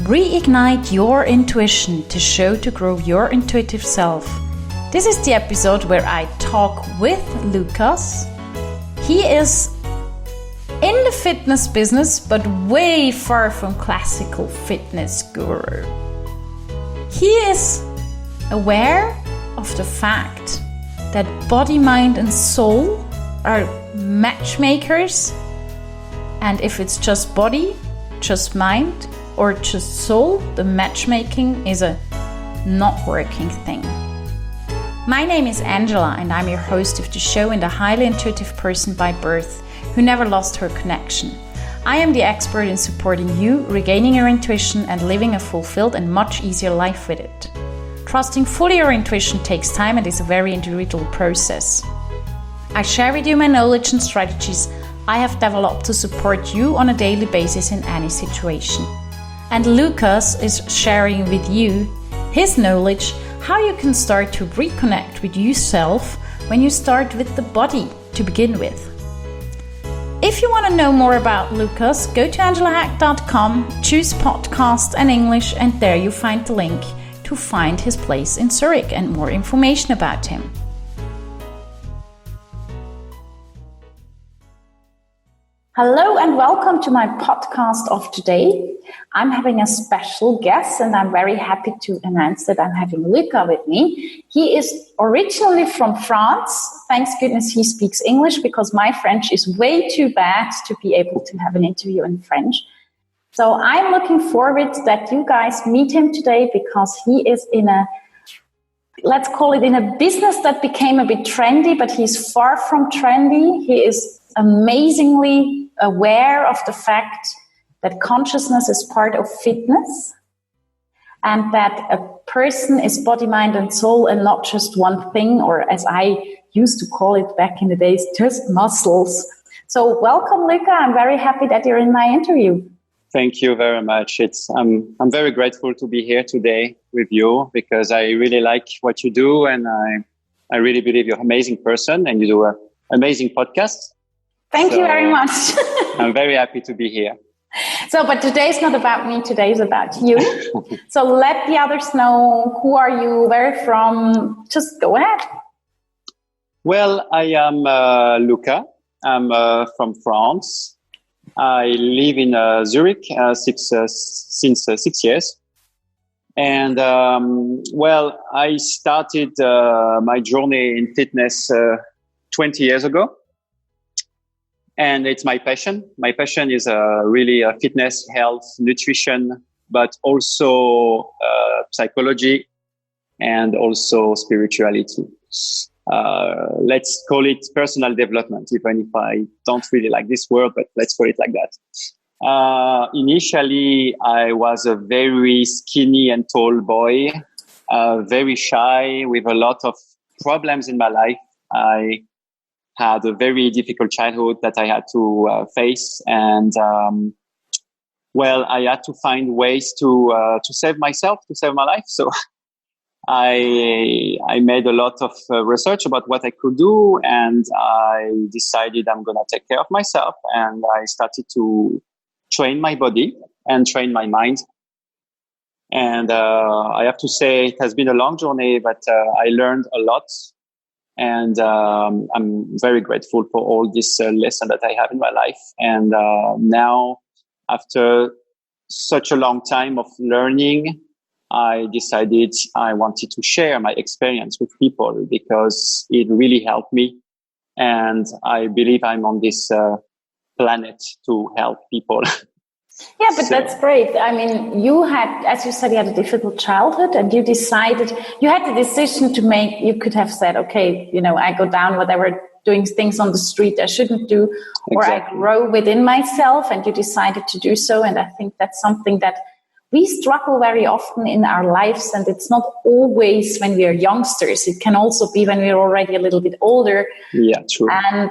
Reignite your intuition to grow your intuitive self. This is the episode where I talk with Lucas. He is in the fitness business, but way far from classical fitness guru. He is aware of the fact that body, mind and soul are matchmakers, and if it's just body, just mind, or just soul, the matchmaking is a not working thing. My name is Angela and I'm your host of the show and a highly intuitive person by birth who never lost her connection. I am the expert in supporting you, regaining your intuition and living a fulfilled and much easier life with it. Trusting fully your intuition takes time and is a very individual process. I share with you my knowledge and strategies I have developed to support you on a daily basis in any situation. And Lucas is sharing with you his knowledge how you can start to reconnect with yourself when you start with the body to begin with. If you want to know more about Lucas, go to angelahack.com, choose podcast and English, and there you find the link to find his place in Zurich and more information about him. Hello and welcome to my podcast of today. I'm having a special guest and I'm very happy to announce that I'm having Lucas with me. He is originally from France. Thanks goodness he speaks English because my French is way too bad to be able to have an interview in French. So I'm looking forward that you guys meet him today because he is in a, let's call it in a business that became a bit trendy, but he's far from trendy. He is amazingly aware of the fact that consciousness is part of fitness and that a person is body, mind and soul and not just one thing, or as I used to call it back in the days, just muscles. So welcome, Lucas. I'm very happy that you're in my interview. Thank you very much. I'm very grateful to be here today with you because I really like what you do and I really believe you're an amazing person and you do an amazing podcast. Thank you very much. I'm very happy to be here. So, but today's not about me, today's about you. So let the others know, who are you, where from, just go ahead. Well, I am Lucas. I'm from France. I live in Zurich since 6 years. And well, I started my journey in fitness 20 years ago. And it's my passion. My passion is really fitness, health, nutrition, but also psychology and also spirituality. Let's call it personal development, even if I don't really like this word, but let's call it like that. Initially, I was a very skinny and tall boy, very shy with a lot of problems in my life. I had a very difficult childhood that I had to face, and well, I had to find ways to save myself, to save my life. So I made a lot of research about what I could do, and I decided I'm gonna take care of myself, and I started to train my body and train my mind. And I have to say it has been a long journey, but I learned a lot. And I'm very grateful for all this lesson that I have in my life. And now, after such a long time of learning, I decided I wanted to share my experience with people because it really helped me. And I believe I'm on this planet to help people. Yeah, but that's great. I mean, you had, as you said, you had a difficult childhood and you decided, you had the decision to make, you could have said, okay, you know, I go down whatever, doing things on the street I shouldn't do, or exactly. I grow within myself, and you decided to do so. And I think that's something that we struggle very often in our lives. And it's not always when we are youngsters. It can also be when we're already a little bit older. Yeah, true. And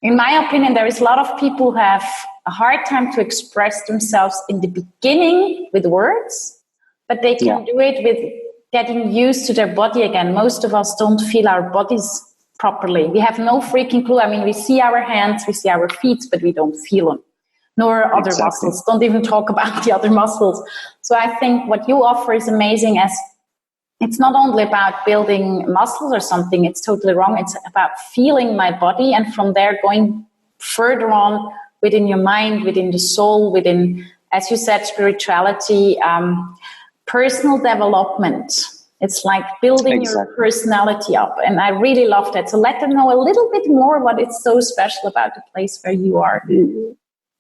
in my opinion, there is a lot of people who have a hard time to express themselves in the beginning with words, but they can do it with getting used to their body again. Most of us don't feel our bodies properly. We have no freaking clue. I mean, we see our hands, we see our feet, but we don't feel them. nor other Exactly. muscles. Don't even talk about the other muscles. So I think what you offer is amazing, as it's not only about building muscles or something, it's totally wrong. It's about feeling my body, and from there going further on within your mind, within the soul, within, as you said, spirituality, personal development. It's like building your personality up. And I really love that. So let them know a little bit more what is so special about the place where you are.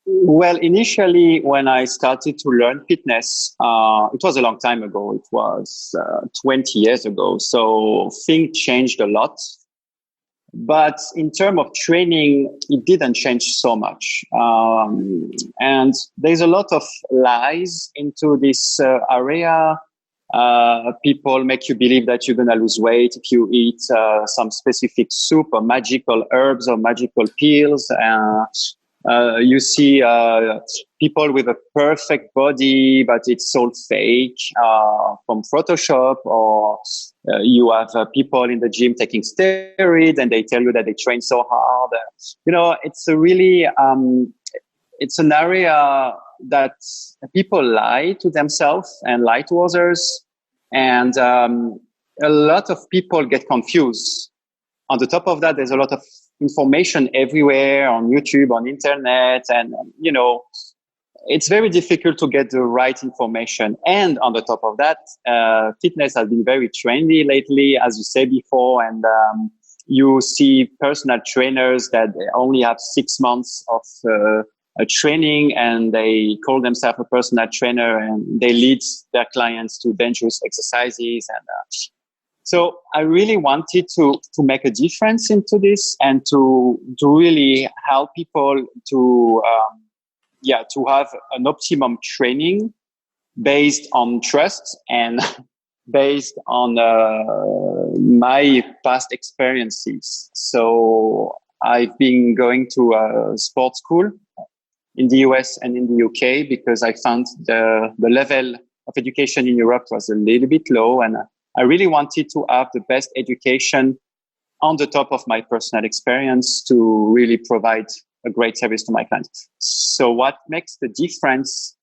Well, initially, when I started to learn fitness, it was a long time ago. It was 20 years ago. So things changed a lot. But in terms of training, it didn't change so much. And there's a lot of lies into this area. People make you believe that you're going to lose weight if you eat some specific soup or magical herbs or magical pills. You see people with a perfect body, but it's all fake from Photoshop, or you have people in the gym taking steroids and they tell you that they train so hard. It's a really, it's an area that people lie to themselves and lie to others. And a lot of people get confused. On the top of that, there's a lot of information everywhere on YouTube, on internet, and it's very difficult to get the right information. And on the top of that, fitness has been very trendy lately, as you said before, and you see personal trainers that only have 6 months of a training, and they call themselves a personal trainer, and they lead their clients to dangerous exercises. And so I really wanted to make a difference into this, and to really help people to have an optimum training based on trust and based on my past experiences. So I've been going to a sports school in the US and in the UK because I found the level of education in Europe was a little bit low, and I really wanted to have the best education on the top of my personal experience to really provide a great service to my clients. So what makes the difference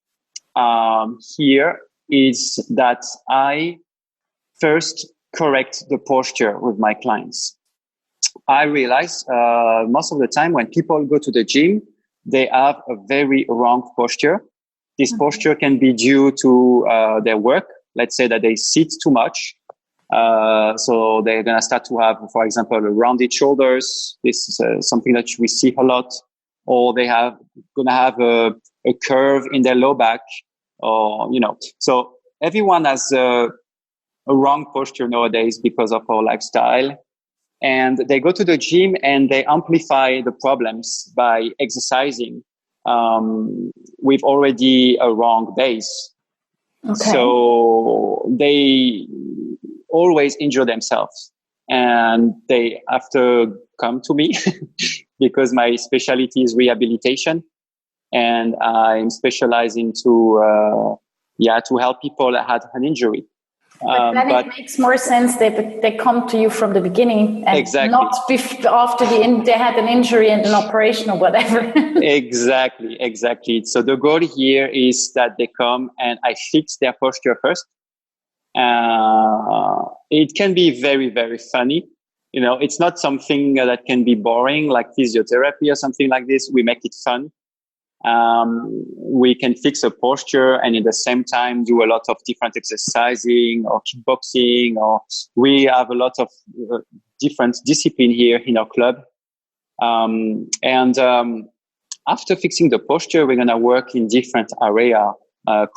here is that I first correct the posture with my clients. I realize most of the time when people go to the gym, they have a very wrong posture. This posture can be due to their work. Let's say that they sit too much. So they're going to start to have, for example, rounded shoulders. This is something that we see a lot. Or they have going to have a curve in their low back, or, so everyone has a wrong posture nowadays because of our lifestyle. And they go to the gym and they amplify the problems by exercising with already a wrong base. Okay. So they always injure themselves, and they have to come to me because my specialty is rehabilitation, and I'm specialized into to help people that had an injury. But then it makes more sense that they come to you from the beginning, and not after they had an injury and an operation or whatever. Exactly. So the goal here is that they come and I fix their posture first. It can be very, very funny. It's not something that can be boring like physiotherapy or something like this. We make it fun. We can fix a posture and at the same time do a lot of different exercising or kickboxing, or we have a lot of different discipline here in our club. After fixing the posture, we're going to work in different area,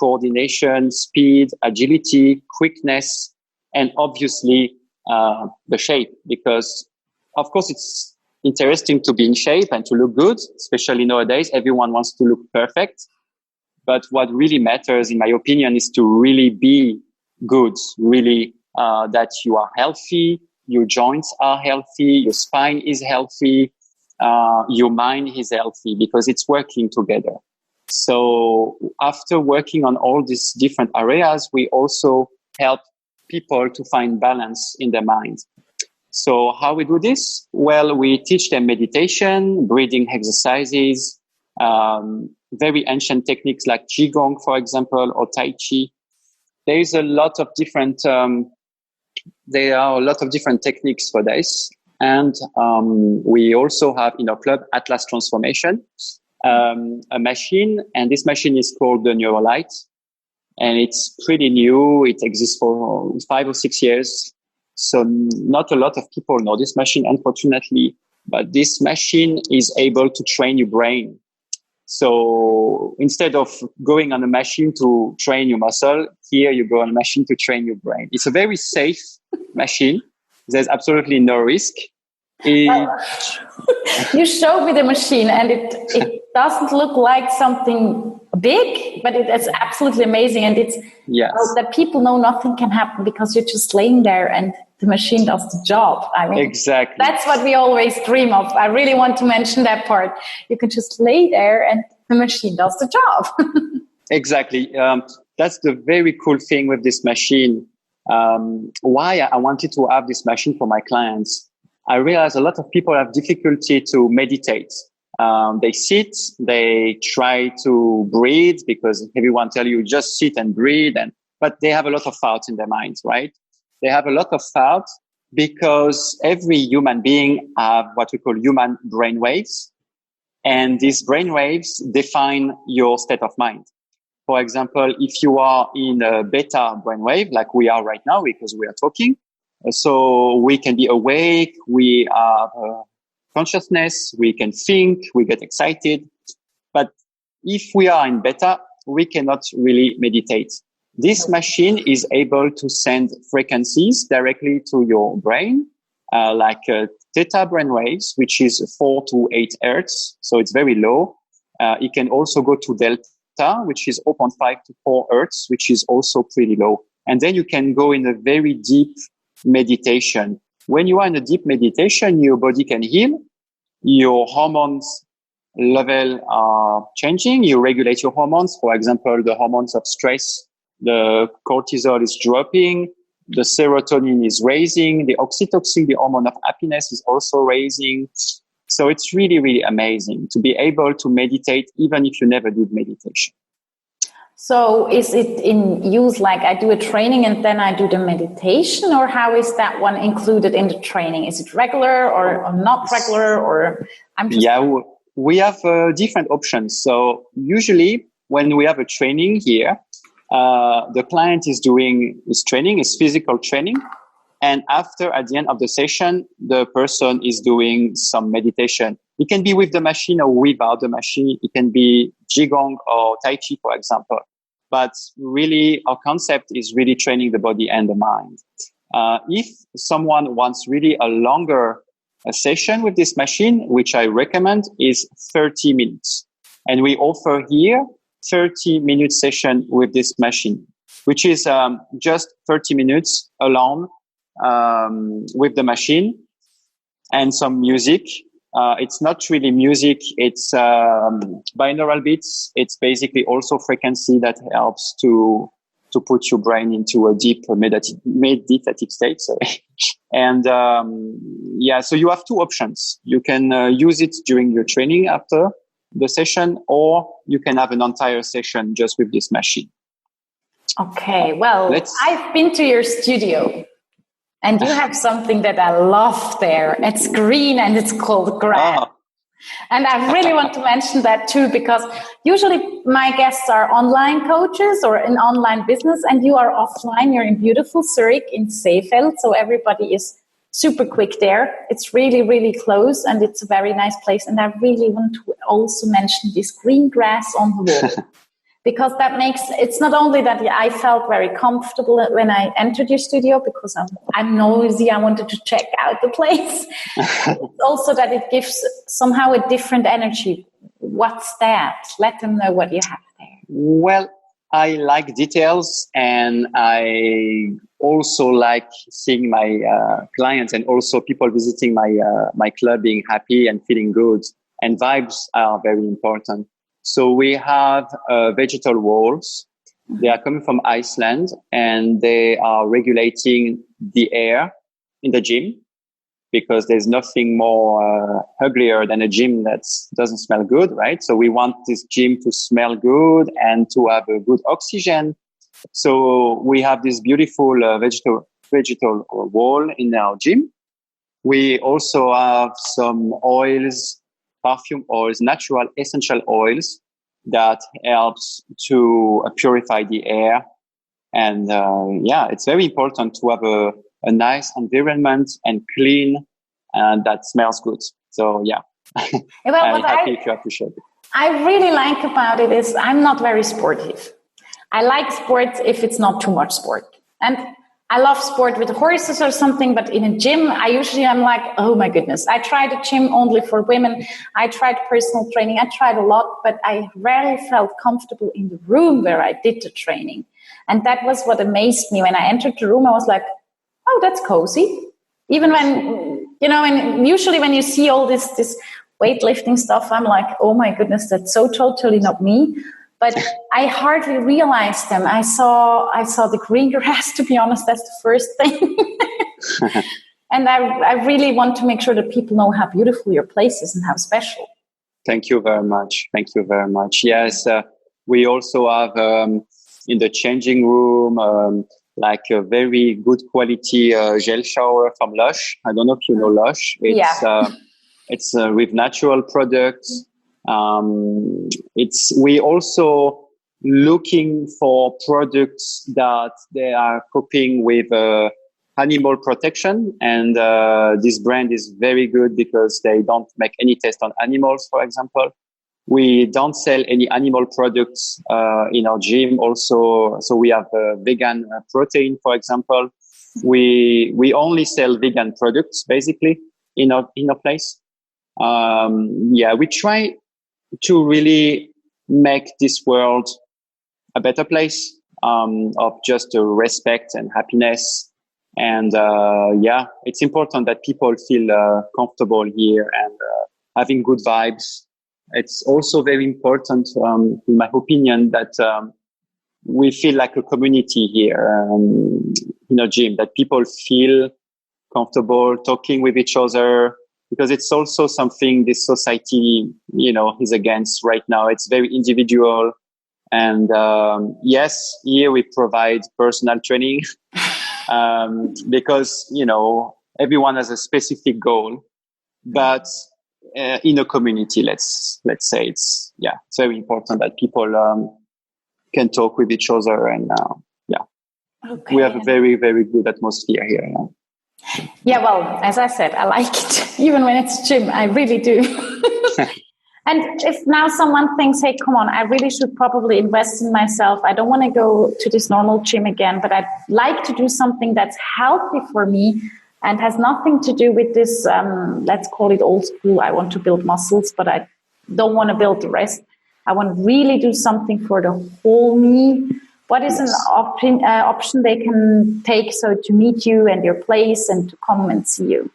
coordination, speed, agility, quickness, and obviously the shape, because of course it's interesting to be in shape and to look good, especially nowadays. Everyone wants to look perfect. But what really matters, in my opinion, is to really be good, really that you are healthy, your joints are healthy, your spine is healthy, your mind is healthy, because it's working together. So after working on all these different areas, we also help people to find balance in their mind. So how we do this? Well, we teach them meditation, breathing exercises, very ancient techniques like Qigong, for example, or Tai Chi. There is a lot of different, there are a lot of different techniques for this. And we also have in our club Atlas Transformation, a machine, and this machine is called the Neurolite. And it's pretty new. It exists for 5 or 6 years. So not a lot of people know this machine, unfortunately, but this machine is able to train your brain. So instead of going on a machine to train your muscle, here you go on a machine to train your brain. It's a very safe machine. There's absolutely no risk. You showed me the machine, and it doesn't look like something big, but it's absolutely amazing. And it's that people know nothing can happen because you're just laying there and the machine does the job. I mean, exactly. That's what we always dream of. I really want to mention that part. You can just lay there and the machine does the job. Exactly. That's the very cool thing with this machine. Why I wanted to have this machine for my clients. I realize a lot of people have difficulty to meditate. They sit, they try to breathe because everyone tell you just sit and breathe, but they have a lot of thoughts in their minds, right? They have a lot of thoughts because every human being have what we call human brain waves. And these brain waves define your state of mind. For example, if you are in a beta brainwave, like we are right now because we are talking, so we can be awake, we have consciousness, we can think, we get excited. But if we are in beta, we cannot really meditate. This machine is able to send frequencies directly to your brain, like theta brainwaves, which is 4 to 8 hertz. So it's very low. It can also go to delta, which is 0.5 to 4 hertz, which is also pretty low. And then you can go in a very deep meditation. When you are in a deep meditation, your body can heal. Your hormones level are changing. You regulate your hormones. For example, the hormones of stress, the cortisol is dropping. The serotonin is raising. The oxytocin, the hormone of happiness, is also raising. So it's really, really amazing to be able to meditate, even if you never did meditation. So is it in use like I do a training and then I do the meditation, or how is that one included in the training? Is it regular or not regular, or I'm just... Yeah, we have different options. So usually when we have a training here, the client is doing his training, his physical training. And after, at the end of the session, the person is doing some meditation. It can be with the machine or without the machine. It can be Qigong or Tai Chi, for example. But really, our concept is really training the body and the mind. If someone wants really a longer session with this machine, which I recommend, is 30 minutes. And we offer here 30-minute session with this machine, which is just 30 minutes alone with the machine and some music. It's not really music. It's binaural beats. It's basically also frequency that helps to put your brain into a deep meditative state. Sorry. And so you have two options. You can use it during your training after the session, or you can have an entire session just with this machine. Okay, well, I've been to your studio. And you have something that I love there. It's green and it's called grass. Oh. And I really want to mention that too, because usually my guests are online coaches or in online business, and you are offline. You're in beautiful Zurich in Seefeld. So everybody is super quick there. It's really, really close, and it's a very nice place. And I really want to also mention this green grass on the wall. Because that makes, it's not only that I felt very comfortable when I entered your studio, because I'm nosy, I wanted to check out the place. It's also that it gives somehow a different energy. What's that? Let them know what you have there. Well, I like details, and I also like seeing my clients and also people visiting my club being happy and feeling good. And vibes are very important. So we have vegetal walls. They are coming from Iceland, and they are regulating the air in the gym. because there's nothing more uglier than a gym that doesn't smell good, right? So we want this gym to smell good and to have a good oxygen. So we have this beautiful vegetal wall in our gym. We also have some oils, perfume oils, natural essential oils that helps to purify the air. And it's very important to have a nice environment and clean and that smells good. So I'm happy if you appreciate it. I really like about it is I'm not very sportive. I like sports if it's not too much sport. And I love sport with horses or something, but in a gym, I'm like, oh my goodness. I tried a gym only for women. I tried personal training. I tried a lot, but I rarely felt comfortable in the room where I did the training. And that was what amazed me. When I entered the room, I was like, oh, that's cozy. Even when, and usually when you see all this weightlifting stuff, I'm like, oh my goodness, that's so totally not me. But I hardly realized them. I saw the green grass, to be honest. That's the first thing. And I really want to make sure that people know how beautiful your place is and how special. Thank you very much. Thank you very much. Yes, we also have in the changing room like a very good quality gel shower from Lush. I don't know if you know Lush. It's with natural products. We also looking for products that they are coping with animal protection, and this brand is very good because they don't make any test on animals, for example. We don't sell any animal products in our gym also, so we have vegan protein, for example. We only sell vegan products basically in our place. We try to really make this world a better place of just respect and happiness. And it's important that people feel comfortable here and having good vibes. It's also very important, in my opinion, that we feel like a community here in a gym, that people feel comfortable talking with each other, because it's also something this society, is against right now. It's very individual. And yes, here we provide personal training because, everyone has a specific goal. But in a community, let's say it's very important that people can talk with each other. And we have a very, very good atmosphere here. Yeah, well, as I said, I like it. Even when it's gym, I really do. And if now someone thinks, hey, come on, I really should probably invest in myself. I don't want to go to this normal gym again, but I'd like to do something that's healthy for me and has nothing to do with this, let's call it old school. I want to build muscles, but I don't want to build the rest. I want to really do something for the whole me. What is an option they can take to meet you and your place and to come and see you?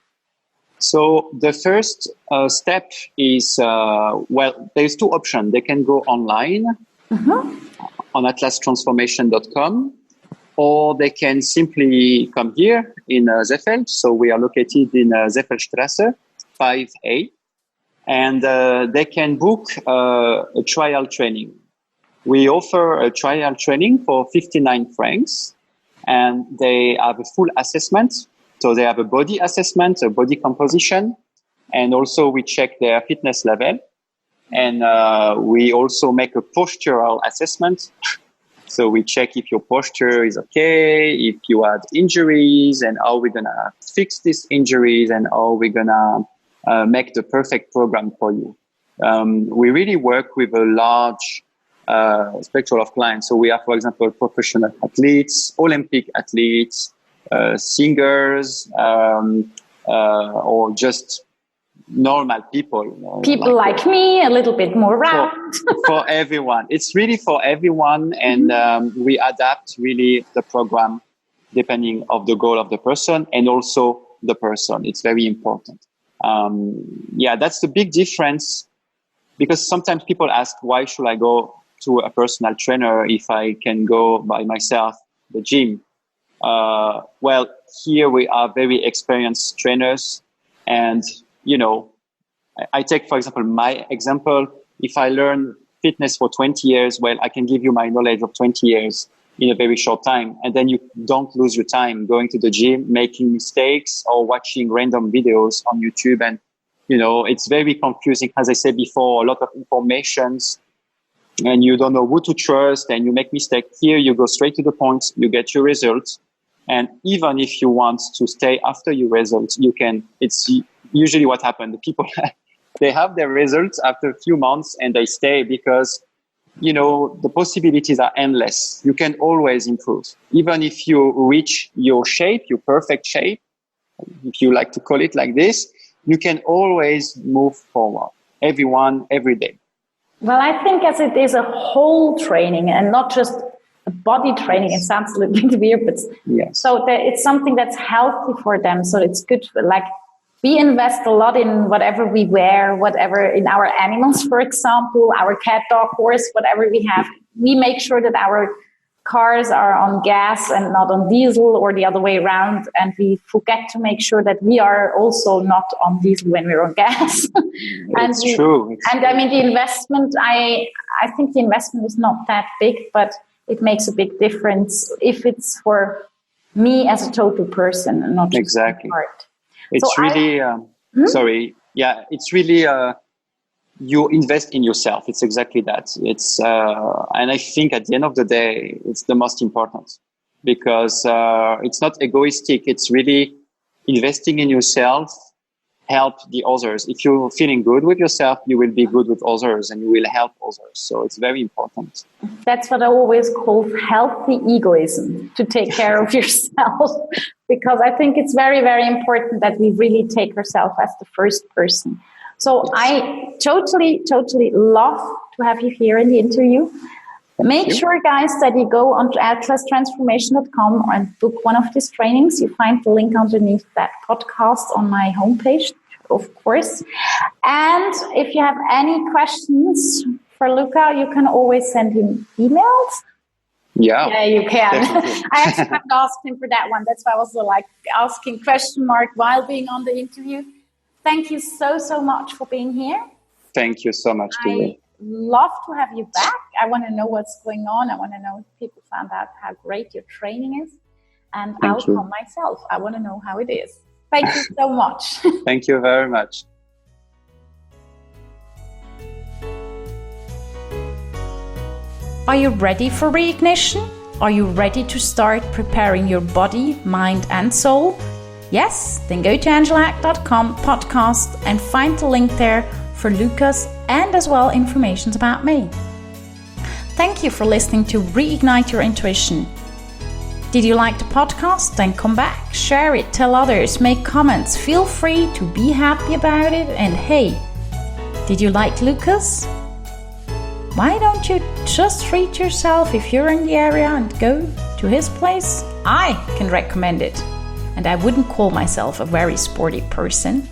So the first step is, there's two options. They can go online on atlastransformation.com, or they can simply come here in Zeffeld. So we are located in Zeffeldstrasse 5A, and they can book a trial training. We offer a trial training for 59 francs, and they have a full assessment. So they have a body assessment, a body composition, and also we check their fitness level. And we also make a postural assessment. So we check if your posture is okay, if you had injuries, and how we're going to fix these injuries, and how we're going to make the perfect program for you. We really work with a large spectrum of clients. So we have, for example, professional athletes, Olympic athletes, singers, or just normal people. People like me, a little bit more round. For everyone. It's really for everyone. And we adapt really the program depending of the goal of the person and also the person. It's very important. That's the big difference, because sometimes people ask, why should I go to a personal trainer if I can go by myself, the gym? Here we are very experienced trainers And, I take, for example, my example. If I learn fitness for 20 years, well, I can give you my knowledge of 20 years in a very short time. And then you don't lose your time going to the gym, making mistakes or watching random videos on YouTube. And, it's very confusing. As I said before, a lot of informations and you don't know who to trust and you make mistakes. Here you go straight to the point, you get your results. And even if you want to stay after your results, you can. It's usually what happens. The people, they have their results after a few months and they stay because, the possibilities are endless. You can always improve. Even if you reach your shape, your perfect shape, if you like to call it like this, you can always move forward. Everyone, every day. Well, I think as it is a whole training and not just a body training, it sounds a little bit weird, but yes. So it's something that's healthy for them. So it's good. Like we invest a lot in whatever we wear, whatever in our animals, for example, our cat, dog, horse, whatever we have. We make sure that our cars are on gas and not on diesel or the other way around. And we forget to make sure that we are also not on diesel when we're on gas. It's true. I mean, the investment, I think the investment is not that big, but it makes a big difference if it's for me as a total person and not just exactly. part. It's so really, sorry. Yeah, it's really, you invest in yourself. It's exactly that. It's, and I think at the end of the day, it's the most important because, it's not egoistic. It's really investing in yourself, help the others. If you're feeling good with yourself, you will be good with others and you will help others. So it's very important. That's what I always call healthy egoism, to take care of yourself, because I think it's very, very important that we really take ourselves as the first person. So I totally love to have you here in the interview. Make sure, guys, that you go on to atlastransformation.com and book one of these trainings. You find the link underneath that podcast on my homepage, of course. And if you have any questions for Luca, you can always send him emails. Yeah, you can. I actually haven't asked him for that one. That's why I was asking question mark while being on the interview. Thank you so much for being here. Thank you so much to you. Love to have you back. I want to know what's going on. I want to know if people found out how great your training is. And I'll come myself. I want to know how it is. Thank you so much. Thank you very much. Are you ready for reignition? Are you ready to start preparing your body, mind, and soul? Yes? Then go to angelahack.com podcast and find the link there for Lucas and as well information about me. Thank you for listening to Reignite Your Intuition. Did you like the podcast? Then come back, share it, tell others, make comments. Feel free to be happy about it. And hey, did you like Lucas? Why don't you just treat yourself if you're in the area and go to his place? I can recommend it. And I wouldn't call myself a very sporty person.